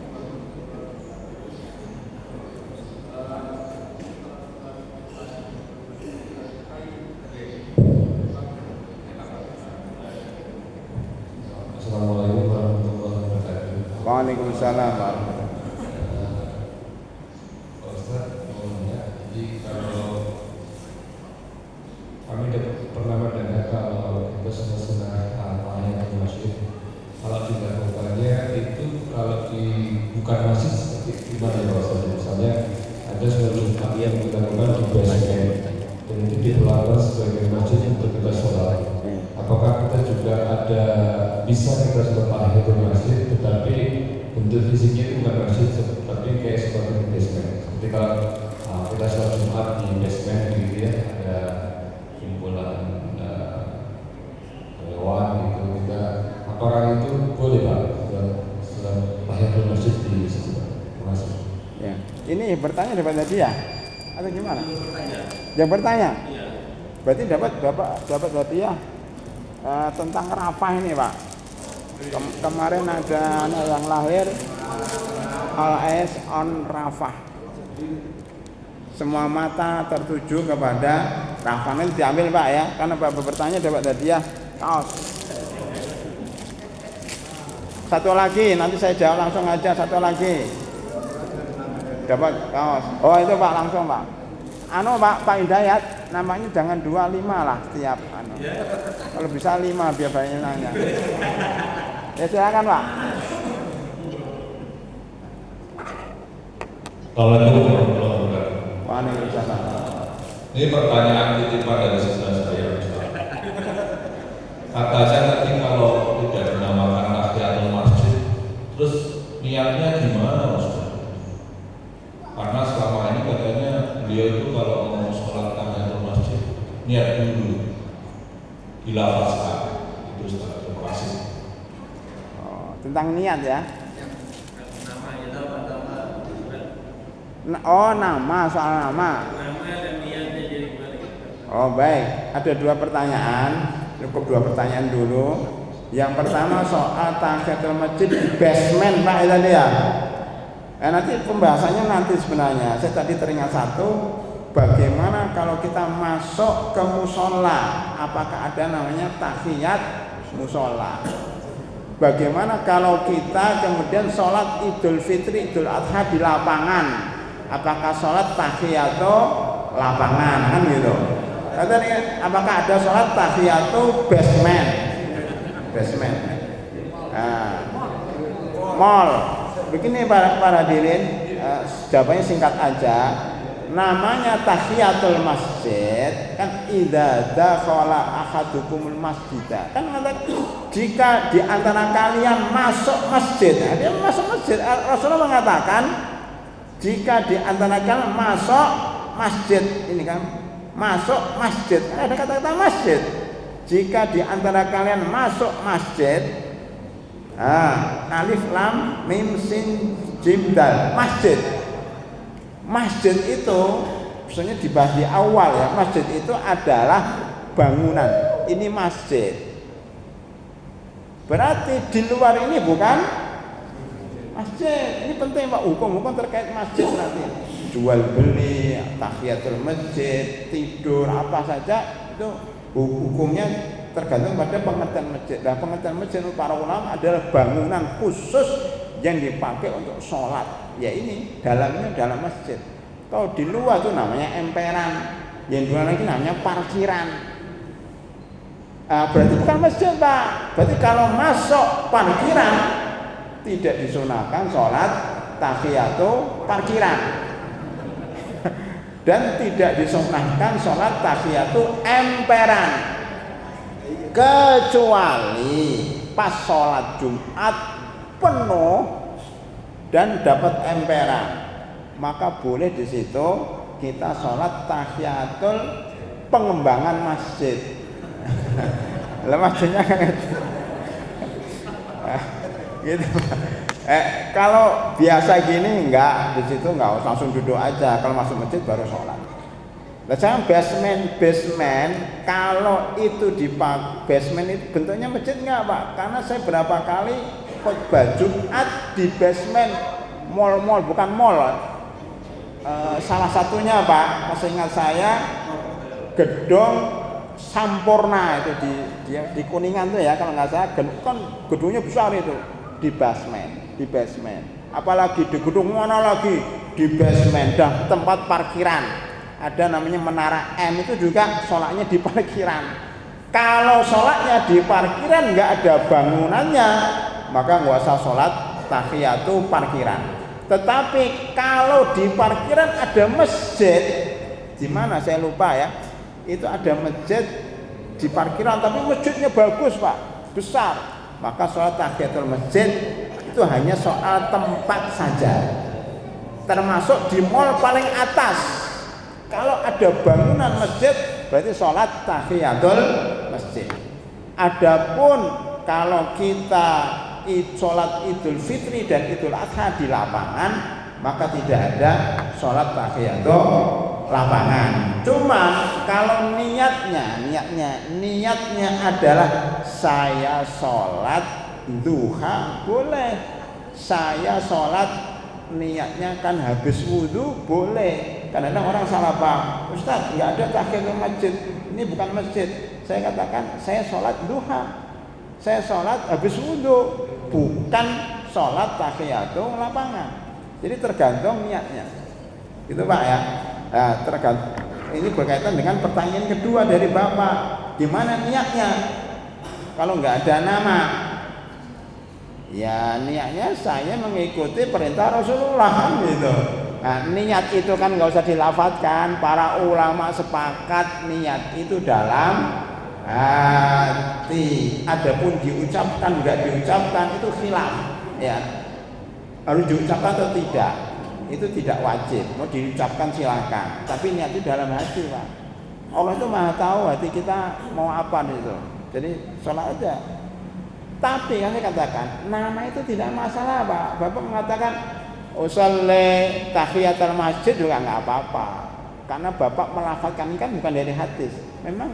Assalamualaikum warahmatullahi wabarakatuh. Waalaikumsalam warahmatullahi wabarakatuh. Pak Ustaz, mau nanya, jadi kalau kami pernah mendengar kalau itu sunnah tahiyatul masjid, kalau dilakukannya itu kalau bukan masjid seperti gimana ya Pak Ustaz? Misalnya ada suatu tempat yang dilakukan di basement dan itu diperlakukan sebagai masjid untuk kita sholat. Apakah kita juga ada bisa kita sholat tahiyatul masjid, tetapi bentuk fisiknya itu bukan masjid, tapi kayak seperti basement. Seperti kalau kita sholat Jumat di basement gitu ya, ada kumpulan hewan gitu, kita apakah itu boleh Pak sholat tahiyatul masjid di situ? Terima kasih. Ya. Ini bertanya dapat hadiah atau gimana? Yang bertanya? Iya. Berarti dapat hadiah tentang Rafah ini Pak. Kemarin ada anak yang lahir AS on Rafah. Semua mata tertuju kepada Rafah. Ini diambil Pak ya, karena Bapak bertanya dapat hadiah kaos. Satu lagi, nanti saya jawab langsung aja. Satu lagi dapat kaos. Oh itu Pak, langsung Pak. Pak Hidayat, namanya jangan 25 lah tiap kalau bisa 5 biar banyak nanya. Ya silakan Pak. Assalamualaikum warahmatullahi wabarakatuh. Waalaikumsalam. Ini pertanyaan titipan dari sebelah saya. Katanya tadi kalau tidak dinamakan tahiyatul masjid, terus niatnya gimana Mas? Karena selama ini katanya beliau itu kalau mau sholat tahiyatul masjid niat dulu dilafazkan. Itu Ustaz, terima kasih. Tentang niat ya. Nama, soal nama. Oh baik, ada 2 pertanyaan. Cukup 2 pertanyaan dulu. Yang pertama soal tahiyatul masjid di basement Pak tadi ya. Nanti pembahasannya nanti sebenarnya. Saya tadi teringat satu, bagaimana kalau kita masuk ke musola, apakah ada namanya tahiyat musola? Bagaimana kalau kita kemudian sholat Idul Fitri, Idul Adha di lapangan, apakah sholat tahiyatul lapangan kan gitu? Katanya apakah ada sholat tahiyatul basement? Mall. Begini para hadirin, jawabannya singkat aja. Namanya tahiyatul masjid kan idza dakhala ahadukumul masjidah. Kan jika di antara kalian masuk masjid, dia masuk masjid. Rasulullah mengatakan jika di antara kalian masuk masjid, ini kan masuk masjid. Ada kata-kata masjid. Jika di antara kalian masuk masjid, alif lam mim sin jim dal, masjid. Masjid itu maksudnya dibahas di awal ya, masjid itu adalah bangunan. Ini masjid. Berarti di luar ini bukan masjid. Ini penting Pak, hukum-hukum terkait masjid nanti. Jual beli, tahiyatul masjid, tidur, apa saja itu hukumnya tergantung pada pengertian masjid. Nah, pengertian masjid para ulama adalah bangunan khusus yang dipakai untuk sholat. Ya ini dalamnya dalam masjid. Kalau di luar itu namanya emperan, yang dua lagi namanya parkiran. Berarti bukan masjid Pak. Berarti kalau masuk parkiran tidak disunahkan sholat tahiyatul parkiran dan tidak disunahkan sholat tahiyatul emperan, kecuali pas sholat Jumat penuh dan dapat emperan, maka boleh di situ kita sholat tahiyatul pengembangan masjid. Lah maksudnya gitu. Kalau biasa gini enggak, di situ enggak langsung duduk aja. Kalau masuk masjid baru sholat. Nah, sekarang basement kalau itu basement itu bentuknya masjid enggak Pak? Karena saya berapa kali khutbah Jumat di basement mall bukan mall. Salah satunya Pak, masih ingat saya gedung Sampurna itu di Kuningan tuh ya, kalau nggak salah kan gedungnya besar itu di basement. Apalagi di gedung mana lagi di basement dan tempat parkiran ada namanya Menara M itu juga sholatnya di parkiran. Kalau sholatnya di parkiran nggak ada bangunannya maka nggak usah sholat tahiyatul parkiran. Tetapi kalau di parkiran ada masjid, di mana saya lupa ya. Itu ada masjid di parkiran tapi masjidnya bagus Pak, besar, maka sholat tahiyatul masjid itu hanya soal tempat saja, termasuk di mall paling atas. Kalau ada bangunan masjid berarti sholat tahiyatul masjid. Adapun kalau kita sholat Idul Fitri dan Idul Adha di lapangan maka tidak ada sholat tahiyatul lapangan. Cuma kalau niatnya adalah saya sholat duha boleh, saya sholat niatnya kan habis wudhu boleh. Kadang-kadang orang salah paham, Ustaz nggak ada tahiyatul masjid, ini bukan masjid. Saya katakan saya sholat duha, saya sholat habis wudhu, bukan sholat tahiyatul lapangan. Jadi tergantung niatnya, gitu Pak ya. Nah, ini berkaitan dengan pertanyaan kedua dari Bapak, gimana niatnya? Kalau nggak ada nama, ya niatnya saya mengikuti perintah Rasulullah kan gitu. Nah, niat itu kan nggak usah dilafadzkan. Para ulama sepakat niat itu dalam hati. Adapun diucapkan nggak diucapkan itu khilaf, ya. Harus diucapkan atau tidak? Itu tidak wajib, mau diucapkan silakan, tapi niat itu dalam hati Pak. Allah itu maha tahu hati kita mau apa gitu. Jadi sholat aja. Tapi kan saya katakan nama itu tidak masalah Pak. Bapak mengatakan usolli tahiyatul masjid juga nggak apa-apa, karena Bapak melafadzkan ini kan bukan dari hadis. Memang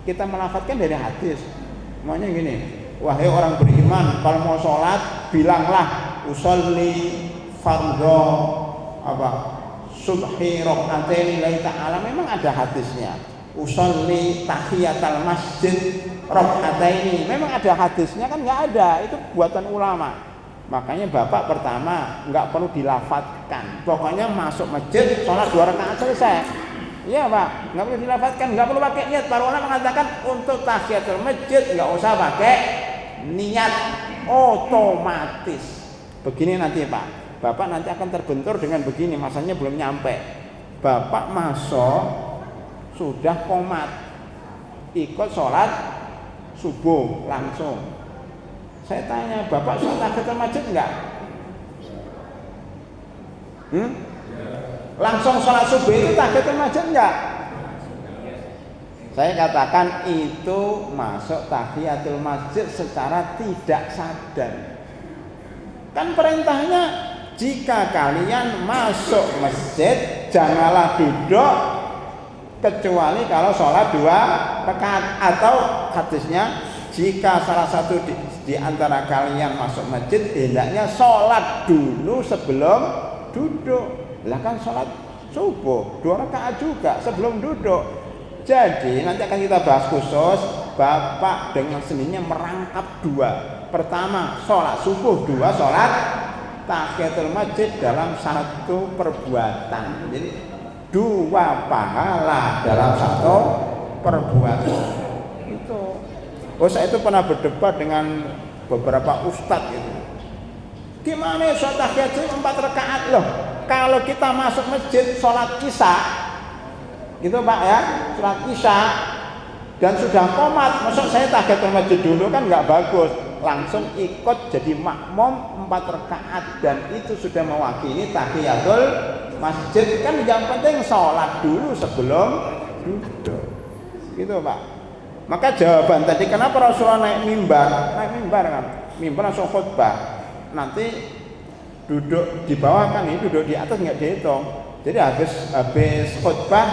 kita melafadzkan dari hadis. Maunya gini, wahai orang beriman, kalau mau sholat bilanglah usolli fardhu subhi rakatain lillahi ta'ala. Memang ada hadisnya. Usolli tahiyatul masjid rakaataini. Memang ada hadisnya kan nggak ada. Itu buatan ulama. Makanya Bapak pertama nggak perlu dilafadzkan. Pokoknya masuk masjid sholat 2 rakaat selesai. Iya Pak, nggak perlu dilafadzkan, nggak perlu pakai niat. Para ulama mengatakan untuk tahiyatul masjid nggak usah pakai niat, otomatis. Begini nanti Pak. Bapak nanti akan terbentur dengan begini, masanya belum nyampe. Bapak masuk sudah qomat, ikut sholat subuh langsung. Saya tanya, Bapak sholat tahiyatul masjid enggak? Langsung sholat subuh itu tahiyatul masjid enggak? Saya katakan itu masuk tahiyatul masjid secara tidak sadar. Kan perintahnya jika kalian masuk masjid janganlah duduk kecuali kalau sholat 2 rakaat. Atau hadisnya, jika salah satu di antara kalian masuk masjid, hendaknya sholat dulu sebelum duduk. Lah kan sholat subuh 2 rakaat juga sebelum duduk. Jadi nanti akan kita bahas khusus, Bapak dengan sendirinya merangkap 2. Pertama sholat subuh, 2 sholat tahiyatul masjid dalam satu perbuatan. Jadi 2 pahala dalam satu perbuatan. Itu. Saya itu pernah berdebat dengan beberapa ustadz itu. Gimana sholat tahiyatul 4 rakaat loh? Kalau kita masuk masjid sholat isya, gitu Pak ya, sholat isya dan sudah qomat, maksud saya tahiyatul masjid dulu kan nggak bagus, langsung ikut jadi makmum 4 rakaat dan itu sudah mewakili tahiyatul masjid. Kan yang penting sholat dulu sebelum duduk, gitu Pak. Maka jawaban tadi kenapa Rasulullah naik mimbar kan, mimbar langsung khutbah, nanti duduk di bawah kan, ini duduk di atas nggak dihitung. Jadi habis khutbah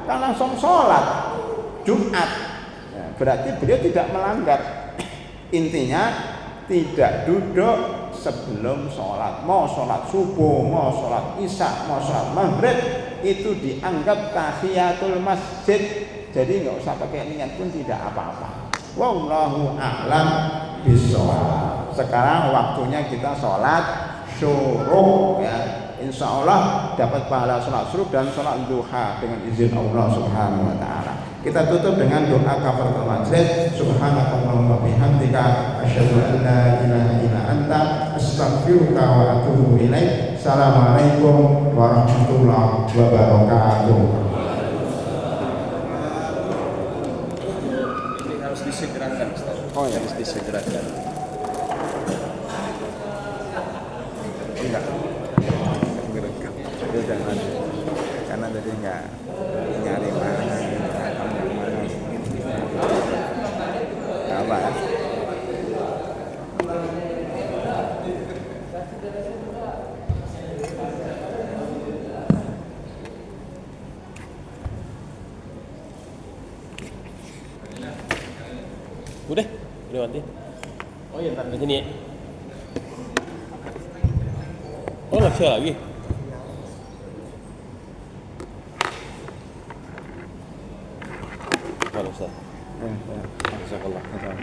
kan langsung sholat Jumat. Ya, berarti beliau tidak melanggar. Intinya tidak duduk sebelum sholat. Mau sholat subuh, mau sholat isya, mau sholat maghrib, itu dianggap tahiyatul masjid. Jadi nggak usah pakai niat pun tidak apa-apa. Wallahu a'lam bishawab. Sekarang waktunya kita sholat syuruk ya. Insya Allah dapat pahala sholat syuruk dan sholat duha dengan izin Allah Subhanahu wa ta'ala. Kita tutup dengan doa kafaratul majlis. Subhanakallahumma bihamdika asyhadu an la ilaha illa anta astaghfiruka wa atubu ilaik. Assalamualaikum warahmatullahi wabarakatuh. Ini harus disegerakan, Ustaz. Oh ya, Harus disegerakan. enggak gerekam dia jangan, karena tadi enggak nyari mana apa ya. Udah mati. Oh iya, ntar di sini ya. Oh, nggak lagi. Kalau Ustaz. Jazakallah khairan.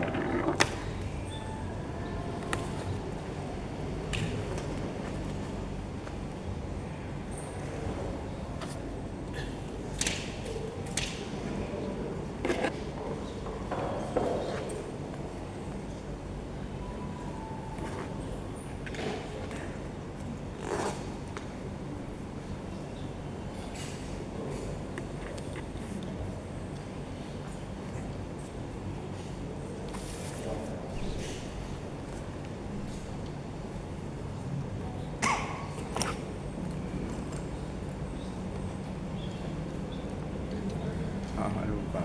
Lupa.